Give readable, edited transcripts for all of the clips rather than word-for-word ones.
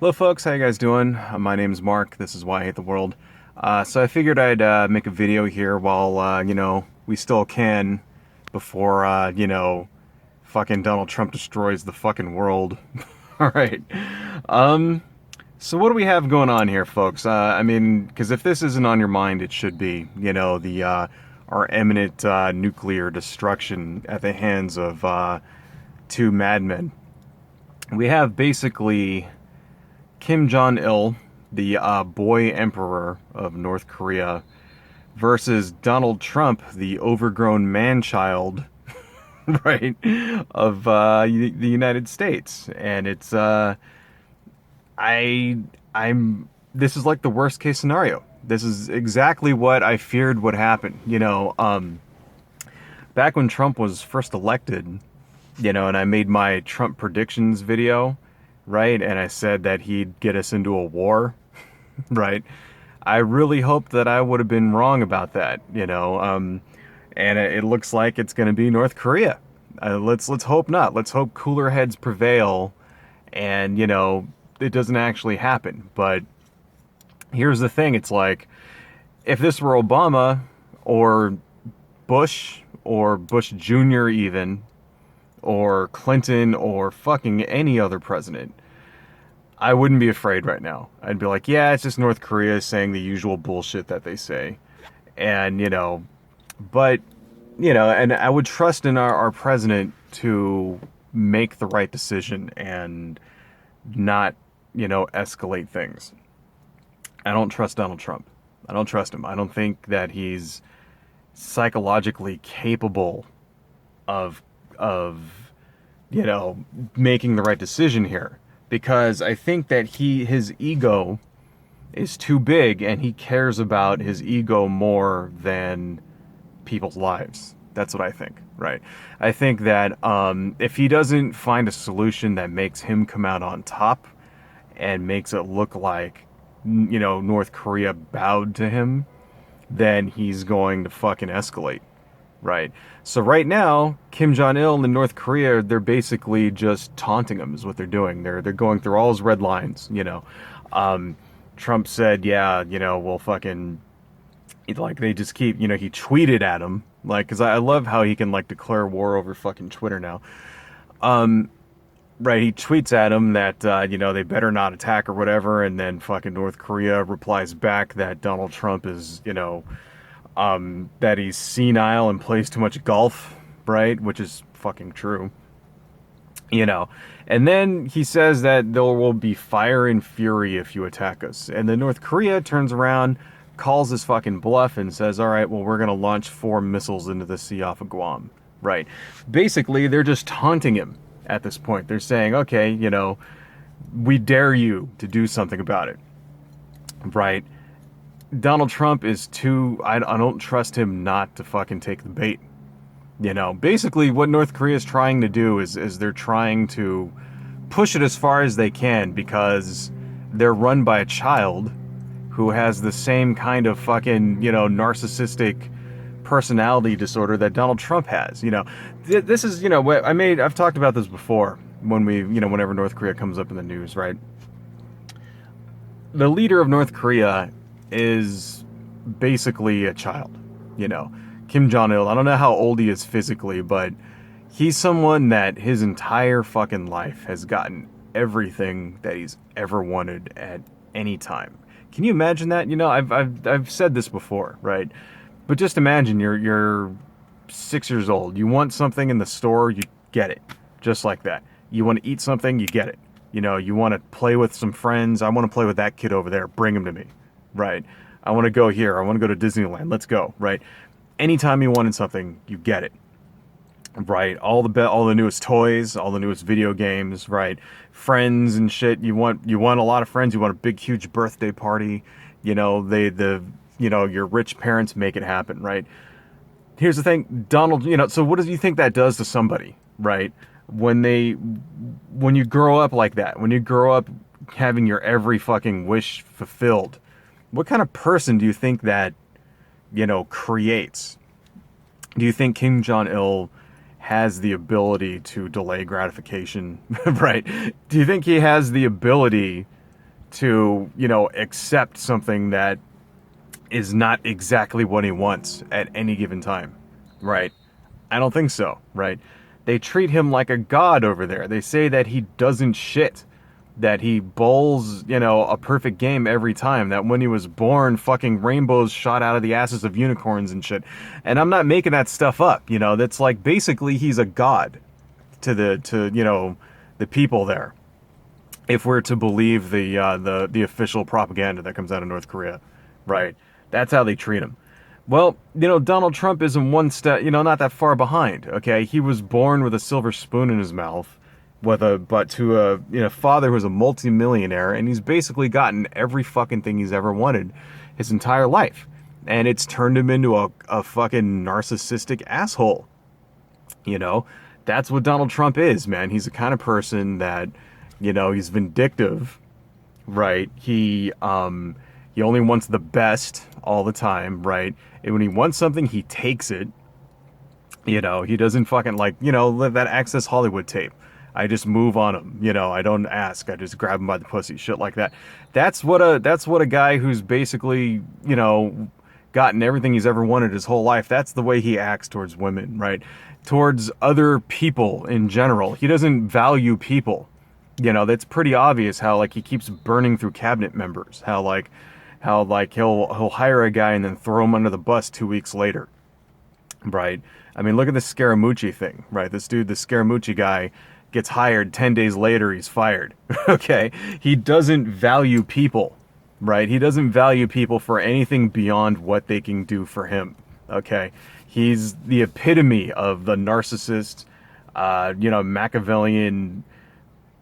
Hello folks, how you guys doing? My name's Mark, this is Why I Hate the World. So I figured I'd make a video here while, we still can before, fucking Donald Trump destroys the fucking world. Alright. So what do we have going on here, folks? Because if this isn't on your mind, it should be. Our imminent nuclear destruction at the hands of two madmen. We have basically Kim Jong-il, the boy emperor of North Korea, versus Donald Trump, the overgrown man-child, right, of the United States. And it's this is like the worst case scenario. This is exactly what I feared would happen. Back when Trump was first elected, and I made my Trump predictions video, right? And I said that he'd get us into a war, right? I really hoped that I would have been wrong about that, and it looks like it's going to be North Korea. Let's hope not. Let's hope cooler heads prevail, and it doesn't actually happen. But here's the thing: it's like if this were Obama or Bush Jr. even, or Clinton, or fucking any other president, I wouldn't be afraid right now. I'd be like, yeah, it's just North Korea saying the usual bullshit that they say. And, but, and I would trust in our president to make the right decision and not, escalate things. I don't trust Donald Trump. I don't trust him. I don't think that he's psychologically capable of making the right decision here, because I think that his ego is too big, and he cares about his ego more than people's lives. That's what I think, right? I think that if he doesn't find a solution that makes him come out on top and makes it look like North Korea bowed to him, then he's going to fucking escalate. Right. So right now, Kim Jong-il and North Korea, they're basically just taunting him is what they're doing. They're going through all his red lines, Trump said, yeah, we'll fucking, like, they just keep, he tweeted at him, like, because I love how he can, like, declare war over fucking Twitter now. Right, he tweets at him that, they better not attack or whatever, and then fucking North Korea replies back that Donald Trump is, that he's senile and plays too much golf, right? Which is fucking true. And then he says that there will be fire and fury if you attack us. And then North Korea turns around, calls his fucking bluff, and says, all right, well, we're going to launch 4 missiles into the sea off of Guam, right? Basically, they're just taunting him at this point. They're saying, okay, we dare you to do something about it, right? Donald Trump is too... I don't trust him not to fucking take the bait. Basically what North Korea is trying to do is they're trying to push it as far as they can, because they're run by a child who has the same kind of fucking, narcissistic personality disorder that Donald Trump has. This is, I've talked about this before when whenever North Korea comes up in the news, right? The leader of North Korea is basically a child, Kim Jong-il. I don't know how old he is physically, but he's someone that his entire fucking life has gotten everything that he's ever wanted at any time. Can you imagine that? I've said this before, right? But just imagine you're 6 years old. You want something in the store, you get it, just like that. You want to eat something, you get it. You want to play with some friends. I want to play with that kid over there. Bring him to me. Right. I want to go here. I want to go to Disneyland. Let's go. Right. Anytime you wanted something, you get it. Right. All the newest toys, all the newest video games. Right. Friends and shit. You want a lot of friends. You want a big, huge birthday party. Your rich parents make it happen. Right. Here's the thing, Donald. So what do you think that does to somebody? Right. When you grow up like that, when you grow up having your every fucking wish fulfilled, what kind of person do you think that, creates? Do you think Kim Jong-il has the ability to delay gratification, right? Do you think he has the ability to, accept something that is not exactly what he wants at any given time, right? I don't think so, right? They treat him like a god over there. They say that he doesn't shit, that he bowls, a perfect game every time, that when he was born, fucking rainbows shot out of the asses of unicorns and shit. And I'm not making that stuff up, that's like basically he's a god to the people there, if we're to believe the official propaganda that comes out of North Korea, right? That's how they treat him. Well, Donald Trump isn't one step, not that far behind. Okay, he was born with a silver spoon in his mouth, but to a father who's a multimillionaire, and he's basically gotten every fucking thing he's ever wanted his entire life, and it's turned him into a fucking narcissistic asshole. That's what Donald Trump is, man. He's the kind of person that, he's vindictive, right? He only wants the best all the time, right? And when he wants something, he takes it. He doesn't fucking that Access Hollywood tape. I just move on him. I don't ask. I just grab him by the pussy, shit like that. That's what a guy who's basically, gotten everything he's ever wanted his whole life. That's the way he acts towards women, right? Towards other people in general. He doesn't value people. That's pretty obvious how he keeps burning through cabinet members. How he'll hire a guy and then throw him under the bus 2 weeks later, right? I mean, look at the Scaramucci thing, right? This dude, the Scaramucci guy, gets hired. 10 days later, he's fired. Okay, he doesn't value people, right? He doesn't value people for anything beyond what they can do for him. Okay, he's the epitome of the narcissist, Machiavellian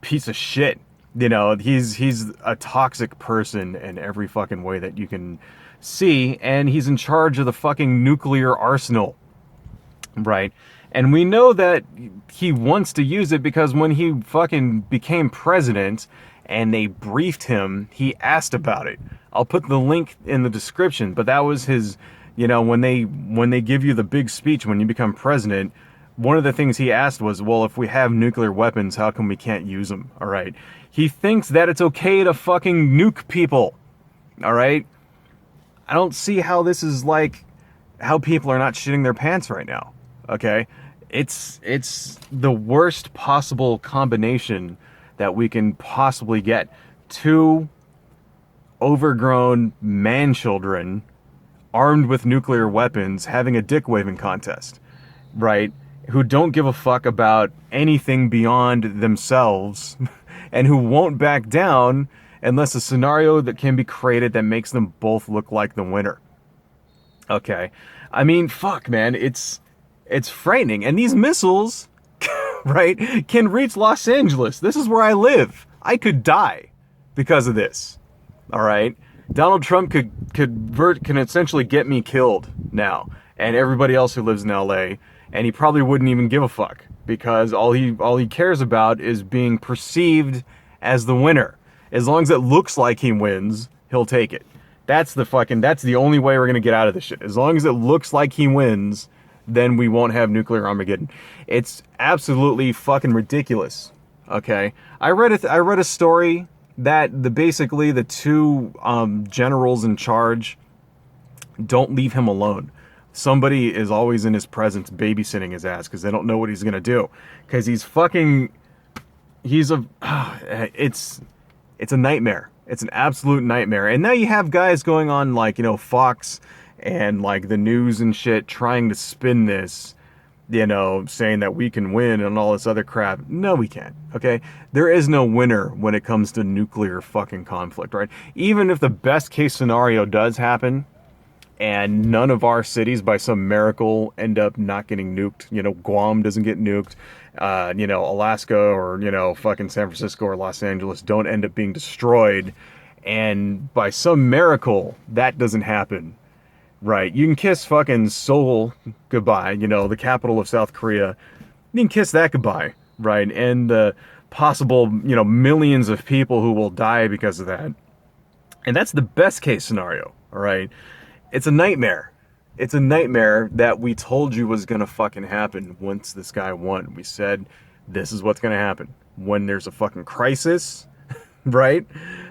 piece of shit. He's a toxic person in every fucking way that you can see, and he's in charge of the fucking nuclear arsenal, right? And we know that he wants to use it because when he fucking became president and they briefed him, he asked about it. I'll put the link in the description, but that was his, when they give you the big speech when you become president, one of the things he asked was, well, if we have nuclear weapons, how come we can't use them? All right. He thinks that it's okay to fucking nuke people. All right. I don't see how this is how people are not shitting their pants right now. Okay. It's the worst possible combination that we can possibly get. Two overgrown man children armed with nuclear weapons having a dick waving contest, right? Who don't give a fuck about anything beyond themselves and who won't back down unless a scenario that can be created that makes them both look like the winner. Okay. I mean, fuck, man. It's frightening. And these missiles, right, can reach Los Angeles. This is where I live. I could die because of this. All right. Donald Trump can essentially get me killed now, and everybody else who lives in LA, and he probably wouldn't even give a fuck because all he cares about is being perceived as the winner. As long as it looks like he wins, he'll take it. That's the only way we're gonna get out of this shit. As long as it looks like he wins, then we won't have nuclear Armageddon. It's absolutely fucking ridiculous. Okay, I read a story that basically the two generals in charge don't leave him alone. Somebody is always in his presence babysitting his ass because they don't know what he's gonna do. Because it's a nightmare. It's an absolute nightmare. And now you have guys going on Fox and the news and shit trying to spin this, saying that we can win and all this other crap. No, we can't. Okay? There is no winner when it comes to nuclear fucking conflict, right? Even if the best case scenario does happen and none of our cities by some miracle end up not getting nuked, Guam doesn't get nuked, Alaska or, fucking San Francisco or Los Angeles don't end up being destroyed, and by some miracle that doesn't happen, right? You can kiss fucking Seoul goodbye, the capital of South Korea. You can kiss that goodbye, right? And the possible, millions of people who will die because of that. And that's the best case scenario, all right? It's a nightmare. It's a nightmare that we told you was going to fucking happen once this guy won. We said, this is what's going to happen. When there's a fucking crisis, right?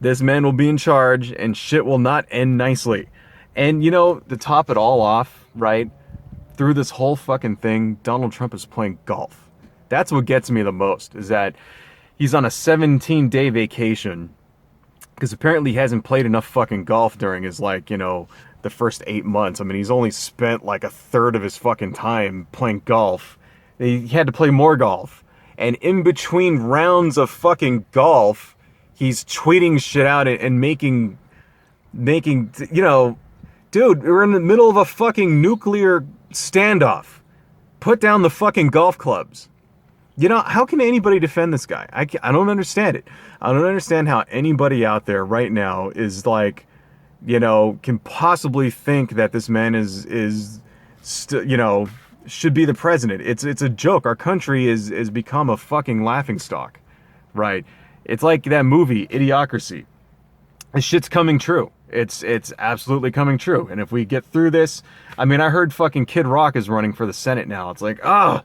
This man will be in charge and shit will not end nicely. And you know, to top it all off, right? Through this whole fucking thing, Donald Trump is playing golf. That's what gets me the most, is that he's on a 17-day vacation because apparently he hasn't played enough fucking golf during his, like, you know, the first 8 months. I mean, he's only spent like a third of his fucking time playing golf. He had to play more golf. And in between rounds of fucking golf, he's tweeting shit out and making, you know, dude, we're in the middle of a fucking nuclear standoff. Put down the fucking golf clubs. You know, how can anybody defend this guy? I don't understand it. I don't understand how anybody out there right now is like, you know, can possibly think that this man you know, should be the president. It's a joke. Our country is become a fucking laughingstock, right? It's like that movie, Idiocracy. This shit's coming true. It's absolutely coming true. And if we get through this, I mean, I heard fucking Kid Rock is running for the Senate now. It's like, oh,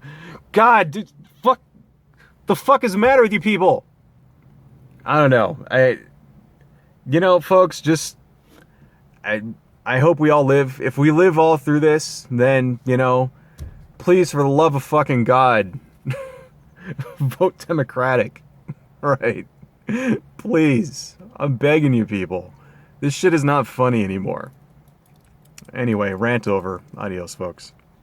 God, dude, fuck, the fuck is the matter with you people? I don't know. You know, folks, just, I hope we all live. If we live all through this, then, you know, please, for the love of fucking God, vote Democratic. Right? Please. I'm begging you people. This shit is not funny anymore. Anyway, rant over. Adios, folks.